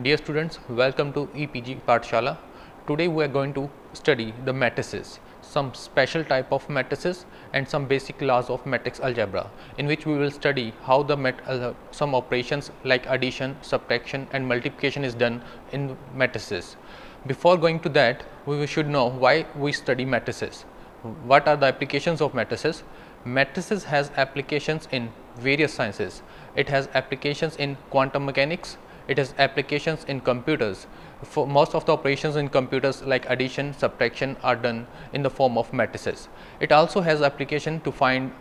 Dear students, welcome to EPG Pathshala. Today we are going to study the matrices, some special type of matrices and some basic laws of matrix algebra, in which we will study how the some operations like addition, subtraction and multiplication is done in matrices. Before going to that, we should know why we study matrices. What are the applications of matrices? Matrices has applications in various sciences. It has applications in quantum mechanics. It has applications in computers. For most of the operations in computers like addition, subtraction are done in the form of matrices. It also has application to find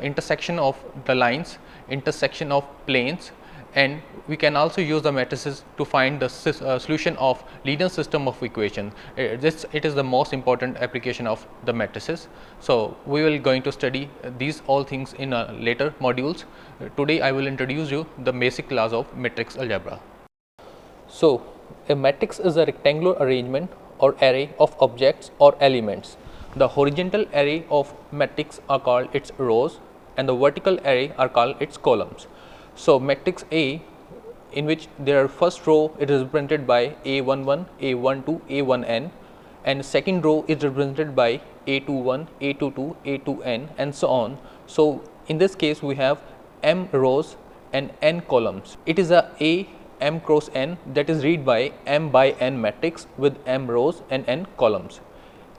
intersection of the lines, intersection of planes, and we can also use the matrices to find the solution of linear system of equations. It is the most important application of the matrices. So, we will going to study these all things in later modules. Today I will introduce you the basic laws of matrix algebra. So, a matrix is a rectangular arrangement or array of objects or elements. The horizontal array of matrix are called its rows and the vertical array are called its columns. So, matrix A, in which their first row is represented by A11, A12, A1n, and second row is represented by A21, A22, A2n and so on. So, in this case we have m rows and n columns. It is a m cross n, that is read by m by n matrix with m rows and n columns.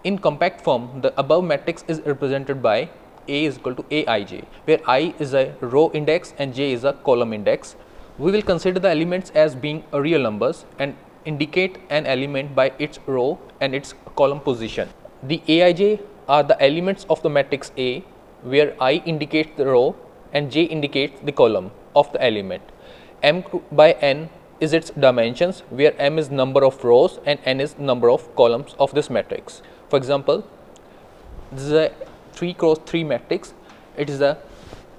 In compact form, the above matrix is represented by A is equal to Aij, where I is a row index and j is a column index. We will consider the elements as being real numbers and indicate an element by its row and its column position. The Aij are the elements of the matrix A, where I indicates the row and j indicates the column of the element. M by n is its dimensions, where m is number of rows and n is number of columns of this matrix. For example, this is a 3 cross 3 matrix. It is a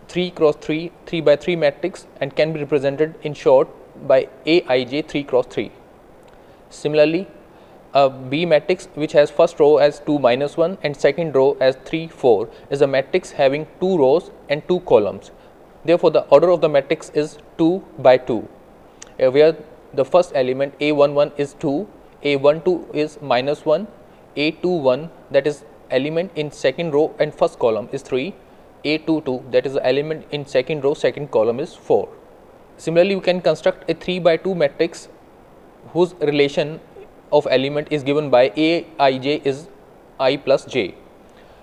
3 cross 3 3 by 3 matrix and can be represented in short by Aij 3 cross 3. Similarly, a B matrix which has first row as 2 minus 1 and second row as 3 4 is a matrix having 2 rows and 2 columns. Therefore, the order of the matrix is 2 by 2, where the first element A11 is 2, A12 is minus 1, A21 that is element in second row and first column is 3, A22 that is the element in second row second column is 4. Similarly, you can construct a 3 by 2 matrix whose relation of element is given by Aij is I plus j.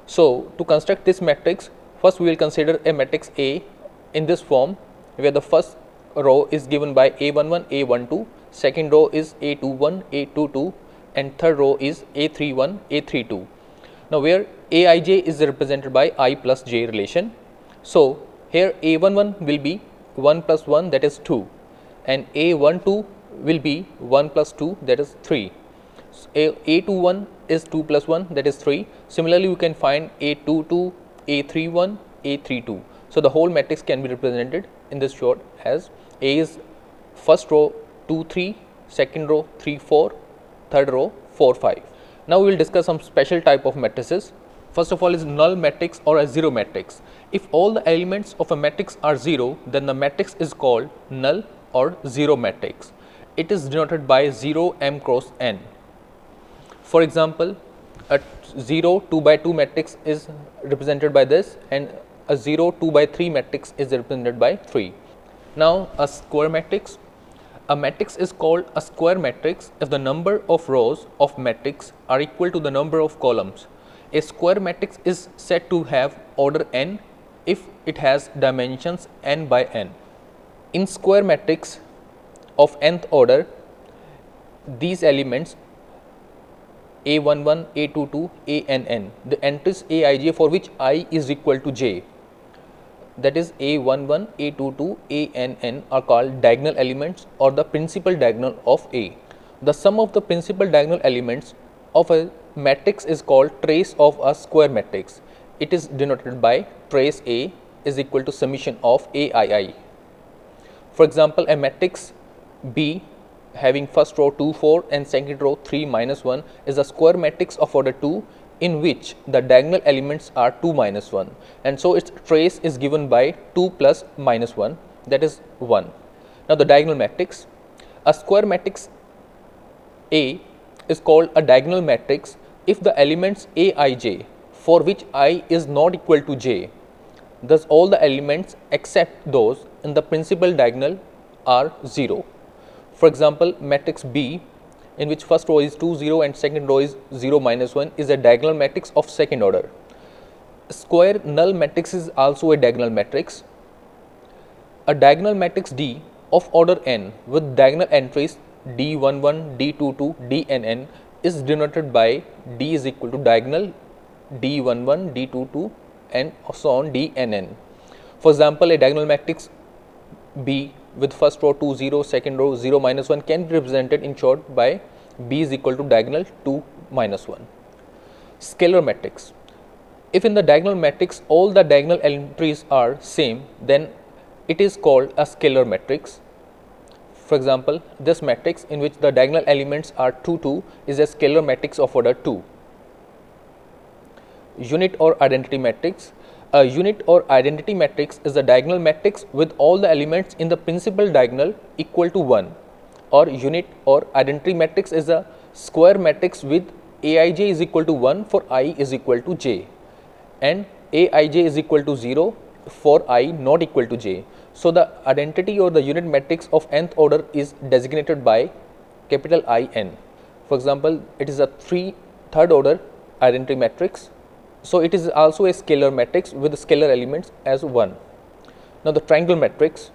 So, to construct this matrix, first we will consider a matrix A in this form, where the first row is given by A11, A12, second row is A21, A22 and third row is A31, A32. Now, where Aij is represented by I plus j relation. So, here A11 will be 1 plus 1 that is 2 and A12 will be 1 plus 2 that is 3. So, A21 is 2 plus 1 that is 3. Similarly, we can find A22, A31, A32. So, the whole matrix can be represented in this short as A is first row 2 3, second row 3 4, third row 4 5. Now, we will discuss some special type of matrices. First of all is null matrix or a zero matrix. If all the elements of a matrix are 0, then the matrix is called null or zero matrix. It is denoted by 0 m cross n. For example, a 0 2 by 2 matrix is represented by this and a 0 2 by 3 matrix is represented by 3. Now, a square matrix. A matrix is called a square matrix if the number of rows of matrix are equal to the number of columns. A square matrix is said to have order n if it has dimensions n by n. In square matrix of nth order, these elements A11, A22, Ann, the entries Aij for which I is equal to j, that is A11, A22, Ann are called diagonal elements or the principal diagonal of A. The sum of the principal diagonal elements of a matrix is called trace of a square matrix. It is denoted by trace A is equal to summation of Aii. For example, a matrix B having first row 2 4 and second row 3 minus 1 is a square matrix of order 2 in which the diagonal elements are 2 minus 1, and so its trace is given by 2 plus minus 1, that is 1. Now, the diagonal matrix, A square matrix A is called a diagonal matrix if the elements Aij for which I is not equal to j, thus all the elements except those in the principal diagonal are 0. For example, matrix B in which first row is 2 0 and second row is 0 minus 1 is a diagonal matrix of second order. Square null matrix is also a diagonal matrix. A diagonal matrix D of order n with diagonal entries D11, D22, Dnn is denoted by D is equal to diagonal D11, D22 and so on Dnn. For example, a diagonal matrix B with first row 2 0, second row 0 minus 1 can be represented in short by B is equal to diagonal 2 minus 1. Scalar matrix. If in the diagonal matrix all the diagonal entries are same, then it is called a scalar matrix. For example, this matrix in which the diagonal elements are 2 2 is a scalar matrix of order 2. Unit or identity matrix. A unit or identity matrix is a diagonal matrix with all the elements in the principal diagonal equal to 1, or unit or identity matrix is a square matrix with Aij is equal to 1 for I is equal to j and Aij is equal to 0 for I not equal to j. So, the identity or the unit matrix of nth order is designated by capital IN. For example, it is a third order identity matrix. So, it is also a scalar matrix with scalar elements as 1. Now, the triangle matrix.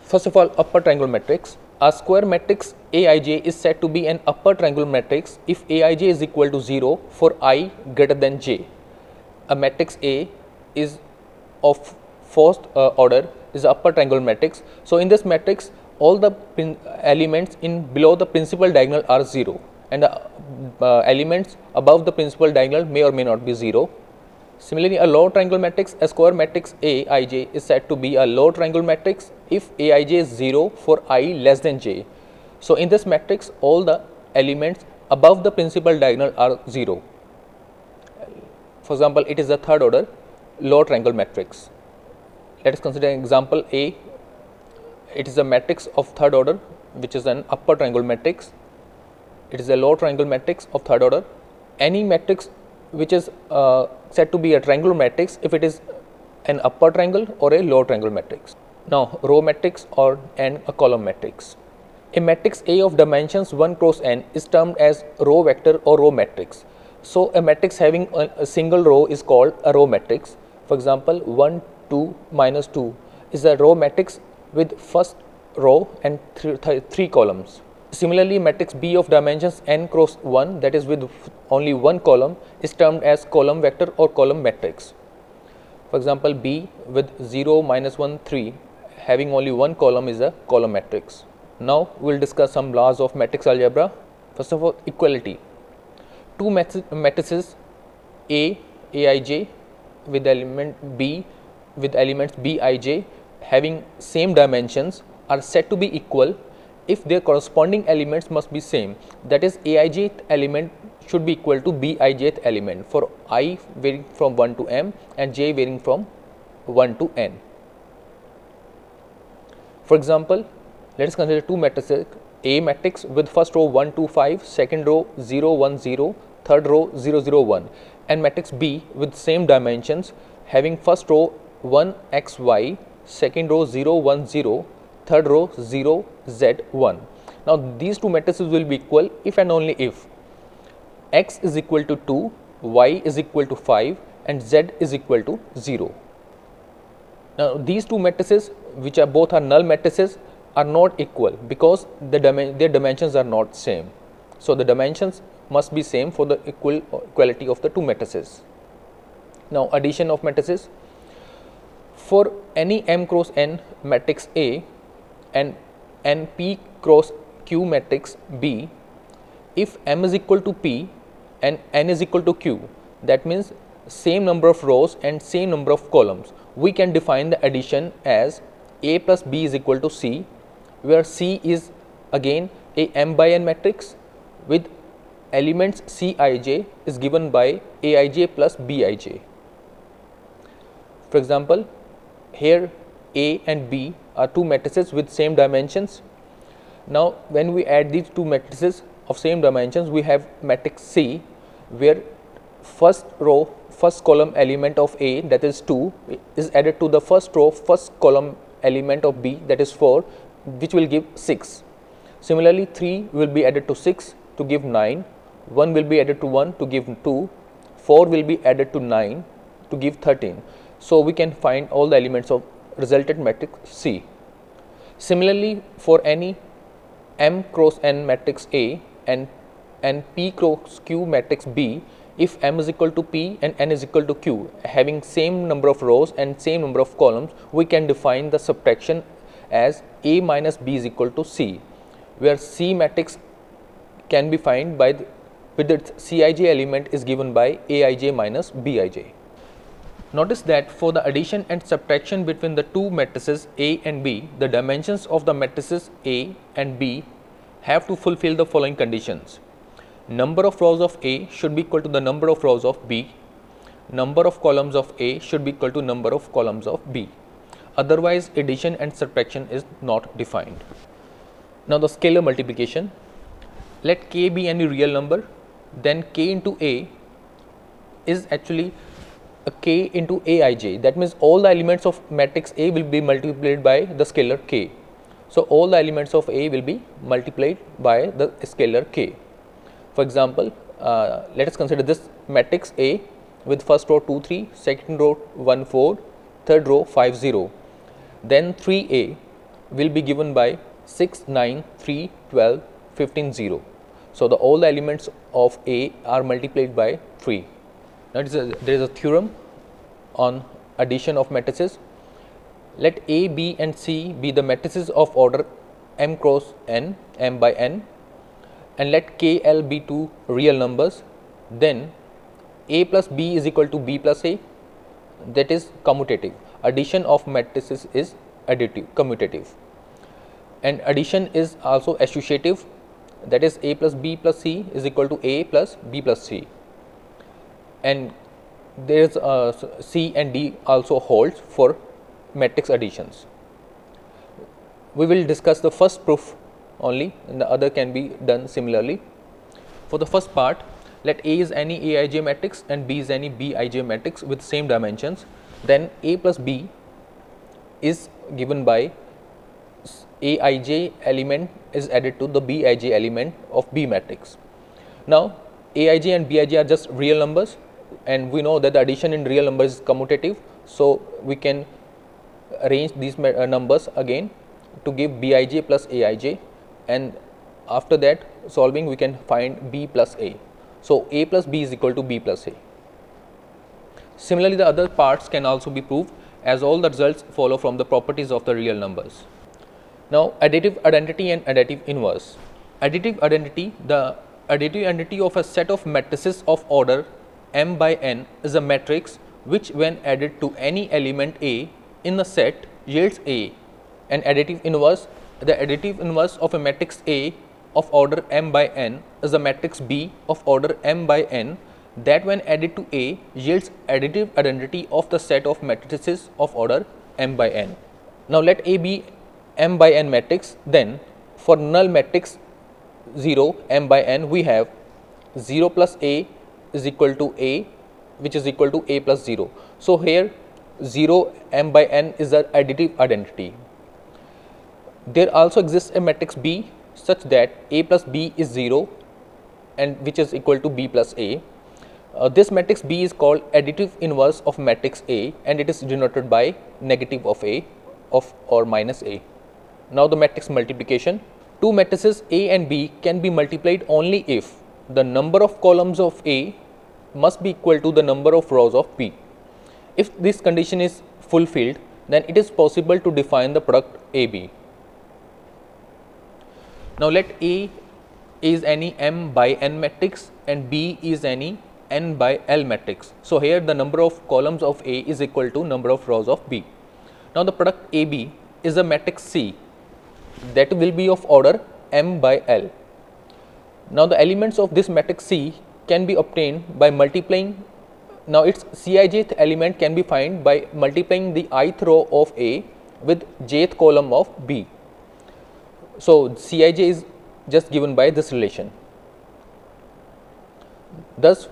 First of all, upper triangle matrix. A square matrix Aij is said to be an upper triangle matrix if Aij is equal to 0 for I greater than j. A matrix A is of first order is upper triangle matrix. So, in this matrix all the elements in below the principal diagonal are 0 and the elements above the principal diagonal may or may not be 0. Similarly, a lower triangle matrix, a square matrix Aij is said to be a lower triangle matrix if Aij is 0 for I less than j. So, in this matrix all the elements above the principal diagonal are 0. For example, it is a third order lower triangle matrix. Let us consider an example A. It is a matrix of third order which is an upper triangle matrix. It is a lower triangle matrix of third order. Any matrix which is said to be a triangular matrix if it is an upper triangle or a lower triangle matrix. Now, row matrix and a column matrix. A matrix A of dimensions 1 cross n is termed as row vector or row matrix. So, a matrix having a single row is called a row matrix. For example, 1 2 minus 2 is a row matrix with first row and 3 columns. Similarly, matrix B of dimensions n cross 1, that is with only one column, is termed as column vector or column matrix. For example, B with 0 minus 1 3 having only one column is a column matrix. Now, we will discuss some laws of matrix algebra. First of all, equality. Two matrices A Aij with element B with elements Bij having same dimensions are said to be equal if their corresponding elements must be same, that is Aij element should be equal to Bij element for I varying from 1 to m and j varying from 1 to n. For example, let us consider two matrices, A matrix with first row 1 2 5, second row 0 1 0, third row 0 0 1, and matrix B with same dimensions having first row 1 x y, second row 0 1 0, third row 0 z 1. Now, these two matrices will be equal if and only if x is equal to 2, y is equal to 5 and z is equal to 0. Now, these two matrices which are both are null matrices are not equal because their dimensions are not same. So, the dimensions must be same for the equality of the two matrices. Now, addition of matrices. For any m cross n matrix A and p cross q matrix B, if m is equal to p and n is equal to q, that means same number of rows and same number of columns, we can define the addition as A plus B is equal to C, where C is again a m by n matrix with elements Cij is given by Aij plus Bij. For example, here A and B are two matrices with same dimensions. Now, when we add these two matrices of same dimensions, we have matrix C, where first row first column element of A, that is 2, is added to the first row first column element of B, that is 4, which will give 6. Similarly, 3 will be added to 6 to give 9, 1 will be added to 1 to give 2, 4 will be added to 9 to give 13. So, we can find all the elements of resultant matrix C. Similarly, for any M cross N matrix A and P cross Q matrix B, if M is equal to P and N is equal to Q, having same number of rows and same number of columns, we can define the subtraction as A minus B is equal to C, where C matrix can be found by with its Cij element is given by Aij minus Bij. Notice that for the addition and subtraction between the two matrices A and B, the dimensions of the matrices A and B have to fulfill the following conditions. Number of rows of A should be equal to the number of rows of B. Number of columns of A should be equal to number of columns of B. Otherwise, addition and subtraction is not defined. Now, the scalar multiplication. Let K be any real number, then K into A is actually a K into Aij. That means all the elements of matrix A will be multiplied by the scalar K. So, all the elements of A will be multiplied by the scalar K. For example, let us consider this matrix A with first row 2 3, second row 1 4, third row 5 0. Then 3A will be given by 6 9 3 12 15 0. So, all the elements of A are multiplied by 3. Now, there is a theorem on addition of matrices. Let A, B and C be the matrices of order M cross N, M by N, and let K, L be two real numbers. Then A plus B is equal to B plus A, that is commutative. Addition of matrices is additive, commutative, and addition is also associative, that is A plus B plus C is equal to A plus B plus C, and there is C and D also holds for matrix additions. We will discuss the first proof only, and the other can be done similarly. For the first part, let A is any Aij matrix and B is any Bij matrix with same dimensions. Then A plus B is given by Aij element is added to the Bij element of B matrix. Now, Aij and Bij are just real numbers, and we know that the addition in real numbers is commutative. So, we can arrange these numbers again to give Bij plus Aij, and after that solving we can find B plus A. So, A plus B is equal to B plus A. Similarly, the other parts can also be proved, as all the results follow from the properties of the real numbers. Now, additive identity and additive inverse. Additive identity, the additive identity of a set of matrices of order M by N is a matrix which, when added to any element A in the set, yields A. And additive inverse, the additive inverse of a matrix A of order M by N is a matrix B of order M by N that, when added to A, yields additive identity of the set of matrices of order M by N. Now, let A be M by N matrix, then for null matrix 0 M by N, we have 0 plus A is equal to A, which is equal to A plus 0. So, here 0 M by N is the additive identity. There also exists a matrix B such that A plus B is 0 and which is equal to B plus A. This matrix B is called additive inverse of matrix A, and it is denoted by negative of A of or minus A. Now, the matrix multiplication. Two matrices A and B can be multiplied only if the number of columns of A must be equal to the number of rows of B. If this condition is fulfilled, then it is possible to define the product AB. Now, let A is any M by N matrix and B is any N by L matrix. So, here the number of columns of A is equal to number of rows of B. Now, the product AB is a matrix C that will be of order M by L. Now, the elements of this matrix C can be obtained by multiplying. Now, itsCijth element can be found by multiplying the ith row of A with jth column of B. So Cij is just given by this relation. Thus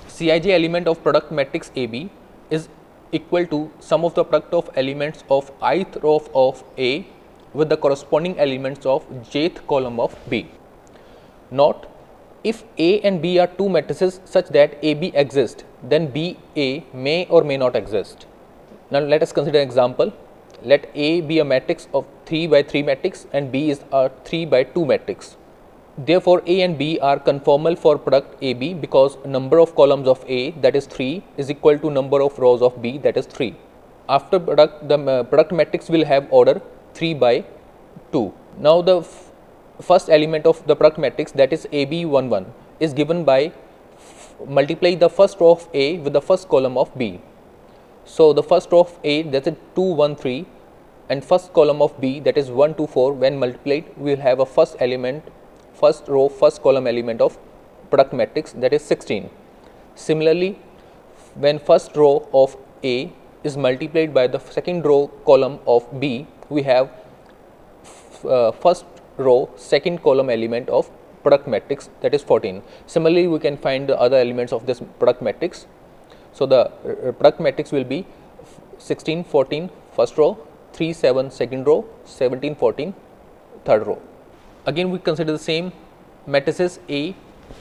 Cij element of product matrix AB is equal to sum of the product of elements of ith row of A with the corresponding elements of jth column of B. Note, if A and B are two matrices such that AB exists, then BA may or may not exist. Now let us consider an example. Let A be a matrix of 3 by 3 matrix and B is a 3 by 2 matrix. Therefore, A and B are conformal for product AB because number of columns of A, that is 3, is equal to number of rows of B, that is 3. After product, the product matrix will have order 3 by 2. Now the first element of the product matrix, that is AB11, is given by multiply the first row of A with the first column of B. So the first row of A, that is 2 1 3, and first column of B, that is 1 2 4, when multiplied we will have a first element, first row first column element of product matrix, that is 16. Similarly, when first row of A is multiplied by the second row column of B, we have first row second column element of product matrix, that is 14. Similarly, we can find the other elements of this product matrix. So the product matrix will be 16 14 first row, 3 7 second row, 17 14 third row. Again we consider the same matrices, A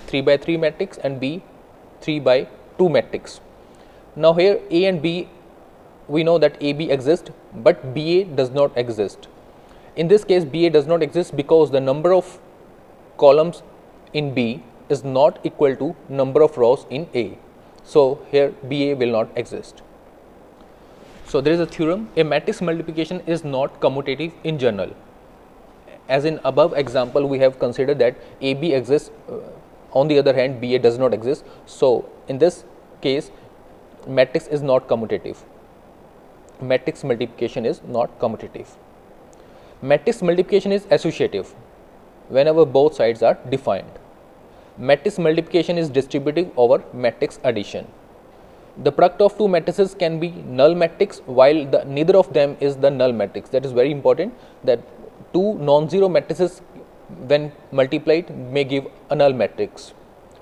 3 by 3 matrix and B 3 by 2 matrix. Now here A and B, we know that AB exists, but BA does not exist. In this case, BA does not exist because the number of columns in B is not equal to number of rows in A. So here BA will not exist. So there is a theorem, a matrix multiplication is not commutative in general. As in above example, we have considered that AB exists, on the other hand BA does not exist. So in this case, matrix is not commutative. Matrix multiplication is not commutative. Matrix multiplication is associative whenever both sides are defined. Matrix multiplication is distributive over matrix addition. The product of two matrices can be null matrix while neither of them is the null matrix. That is very important, that two non-zero matrices when multiplied may give a null matrix.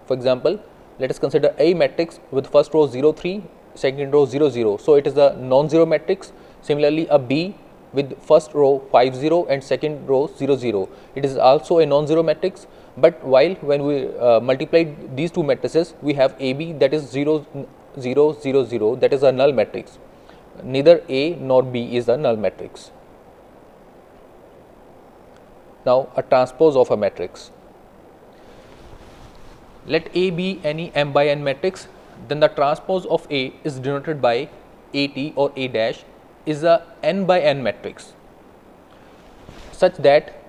For example, let us consider A matrix with first row 0 3, second row 0 0. So it is a non-zero matrix. Similarly, a B with first row 5 0 and second row 0 0. It is also a non-zero matrix. But while when we multiplied these two matrices, we have AB, that is 0 0 0 0, that is a null matrix. Neither A nor B is a null matrix. Now a transpose of a matrix. Let A be any m by n matrix, then the transpose of A is denoted by AT or A dash is a n by n matrix, such that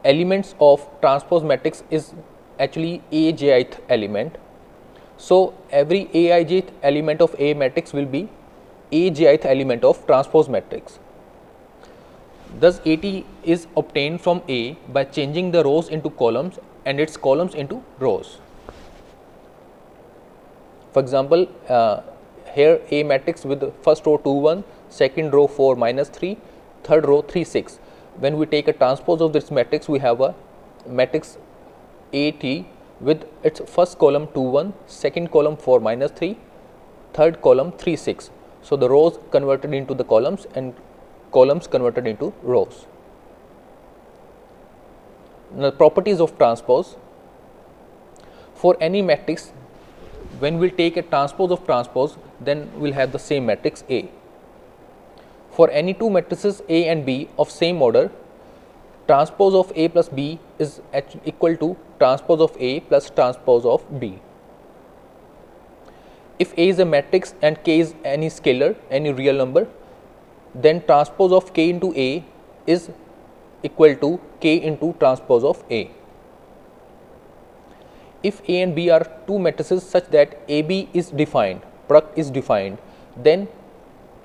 elements of transpose matrix is actually ajth element. So every aijth element of A matrix will be ajth element of transpose matrix. Thus AT is obtained from A by changing the rows into columns and its columns into rows. For example, here A matrix with first row 2 1, second row 4 minus 3, third row 3 6. When we take a transpose of this matrix, we have a matrix AT with its first column 2 1, second column 4 minus 3, third column 3 6. So the rows converted into the columns and columns converted into rows. Now, properties of transpose. For any matrix, when we take a transpose of transpose, then we will have the same matrix A. For any two matrices A and B of same order, transpose of A plus B is equal to transpose of A plus transpose of B. If A is a matrix and K is any scalar, any real number, then transpose of K into A is equal to K into transpose of A. If A and B are two matrices such that AB is defined, product is defined, then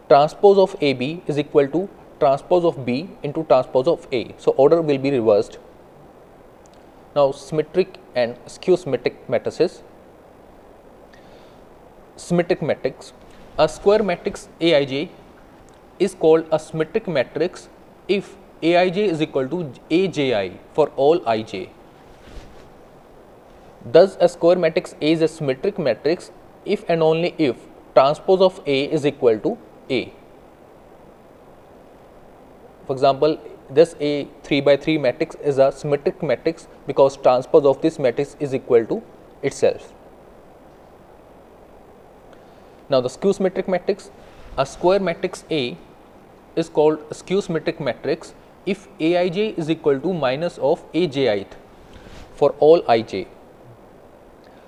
transpose of AB is equal to transpose of B into transpose of A. So order will be reversed. Now symmetric and skew symmetric matrices. Symmetric matrix. A square matrix Aij is called a symmetric matrix if Aij is equal to Aji for all ij. Thus, a square matrix A is a symmetric matrix if and only if transpose of A is equal to A. For example, this A 3 by 3 matrix is a symmetric matrix because transpose of this matrix is equal to itself. Now, the skew symmetric matrix, a square matrix A is called a skew symmetric matrix if Aij is equal to minus of Ajith for all ij.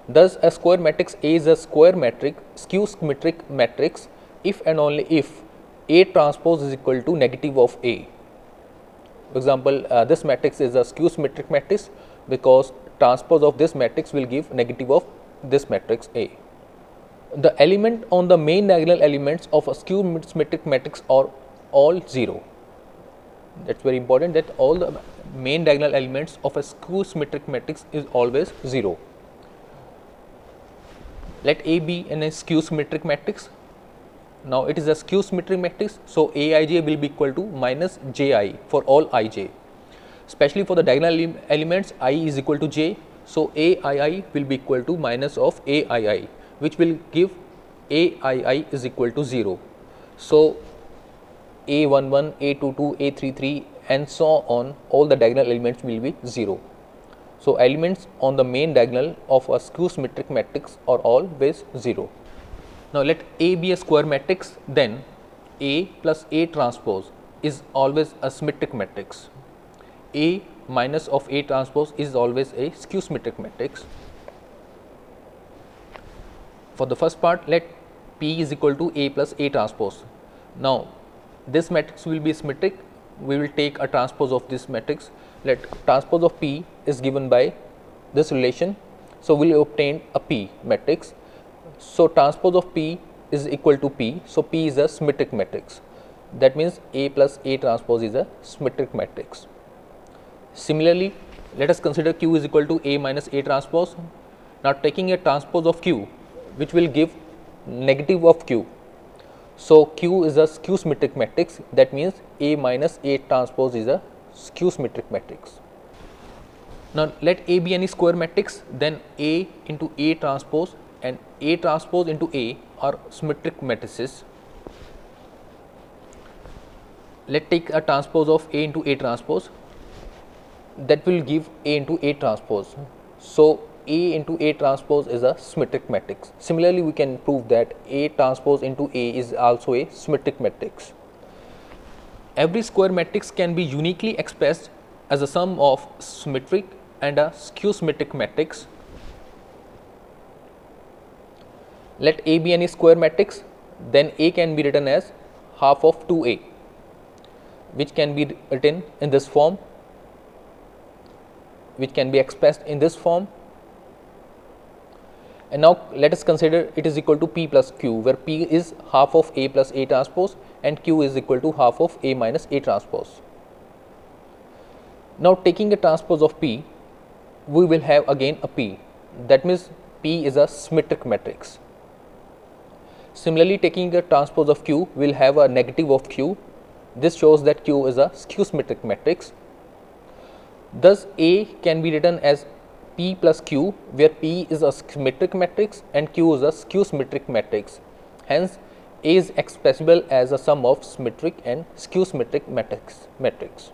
Thus, a square matrix A is a square matrix skew symmetric matrix if and only if A transpose is equal to negative of A. For example, this matrix is a skew symmetric matrix because transpose of this matrix will give negative of this matrix A. The element on the main diagonal elements of a skew symmetric matrix are all 0. That is very important, that all the main diagonal elements of a skew symmetric matrix is always 0. Let A be in a skew symmetric matrix. Now, it is a skew symmetric matrix, so Aij will be equal to minus Ji for all ij, especially for the diagonal elements I is equal to j. So, Aii will be equal to minus of Aii, which will give Aii is equal to 0. So, A11, A22, A33 and so on, all the diagonal elements will be 0. So, elements on the main diagonal of a skew symmetric matrix are always 0. Now, let A be a square matrix, then A plus A transpose is always a symmetric matrix. A minus of A transpose is always a skew symmetric matrix. For the first part, let P is equal to A plus A transpose. Now, this matrix will be symmetric. We will take a transpose of this matrix. Let transpose of P is given by this relation. So, we will obtain a P matrix. So, transpose of P is equal to P. So, P is a symmetric matrix. That means A plus A transpose is a symmetric matrix. Similarly, let us consider Q is equal to A minus A transpose. Now, taking a transpose of Q, which will give negative of Q. So, Q is a skew symmetric matrix, that means A minus A transpose is a skew symmetric matrix. Now, let A be any square matrix, then A into A transpose and A transpose into A are symmetric matrices. Let take a transpose of A into A transpose, that will give A into A transpose. So, A into A transpose is a symmetric matrix. Similarly, we can prove that A transpose into A is also a symmetric matrix. Every square matrix can be uniquely expressed as a sum of symmetric and a skew symmetric matrix. Let A be any square matrix, then A can be written as half of 2A, which can be written in this form, which can be expressed in this form. And now, let us consider it is equal to P plus Q, where P is half of A plus A transpose and Q is equal to half of A minus A transpose. Now, taking a transpose of P, we will have again a P, that means P is a symmetric matrix. Similarly, taking a transpose of Q, we will have a negative of Q. This shows that Q is a skew symmetric matrix. Thus, A can be written as P plus Q, where P is a symmetric matrix and Q is a skew symmetric matrix. Hence, A is expressible as a sum of symmetric and skew symmetric matrix.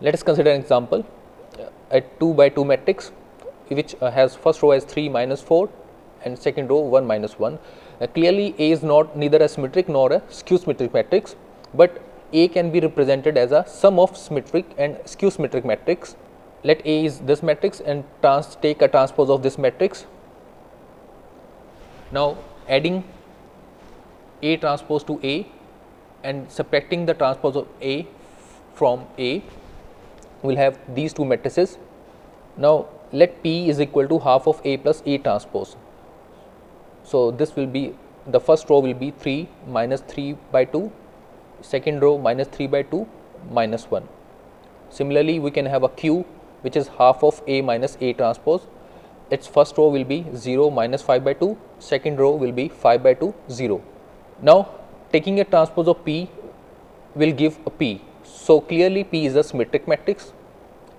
Let us consider an example, a 2 by 2 matrix, which has first row as 3 minus 4 and second row 1 minus 1. Clearly, A is not neither a symmetric nor a skew symmetric matrix, but A can be represented as a sum of symmetric and skew symmetric matrix. Let A is this matrix and take a transpose of this matrix. Now, adding A transpose to A and subtracting the transpose of A from A, we will have these two matrices. Now, let P is equal to half of A plus A transpose. So, this will be, the first row will be 3 minus 3 by 2, second row minus 3 by 2 minus 1. Similarly, we can have a Q, which is half of A minus A transpose. Its first row will be 0 minus 5 by 2, second row will be 5 by 2, 0. Now, taking a transpose of P will give a P. So clearly P is a symmetric matrix.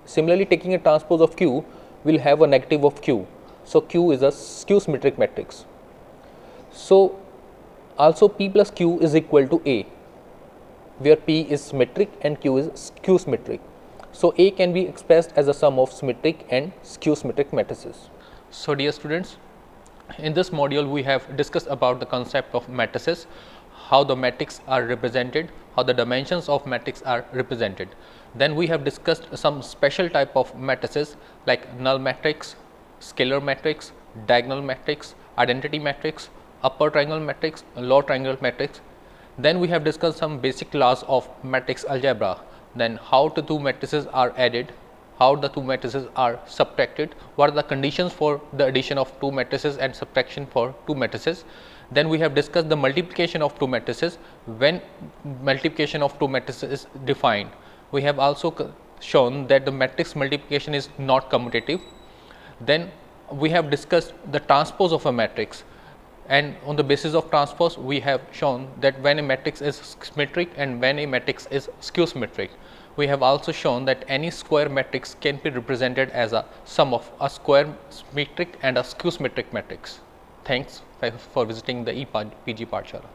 Similarly, taking a transpose of Q will have a negative of Q. So Q is a skew symmetric matrix. So also P plus Q is equal to A, where P is symmetric and Q is skew symmetric. So A can be expressed as a sum of symmetric and skew symmetric matrices. So dear students, in this module we have discussed about the concept of matrices, how the matrices are represented, how the dimensions of matrix are represented. Then we have discussed some special type of matrices like null matrix, scalar matrix, diagonal matrix, identity matrix, upper triangle matrix, lower triangle matrix. Then we have discussed some basic laws of matrix algebra, then how the two matrices are added, how the two matrices are subtracted, what are the conditions for the addition of two matrices and subtraction for two matrices. Then we have discussed the multiplication of two matrices, when multiplication of two matrices is defined. We have also shown that the matrix multiplication is not commutative. Then we have discussed the transpose of a matrix, and on the basis of transpose we have shown that when a matrix is symmetric and when a matrix is skew symmetric. We have also shown that any square matrix can be represented as a sum of a square symmetric and a skew symmetric matrix. Thanks for visiting the ePG Pathshala.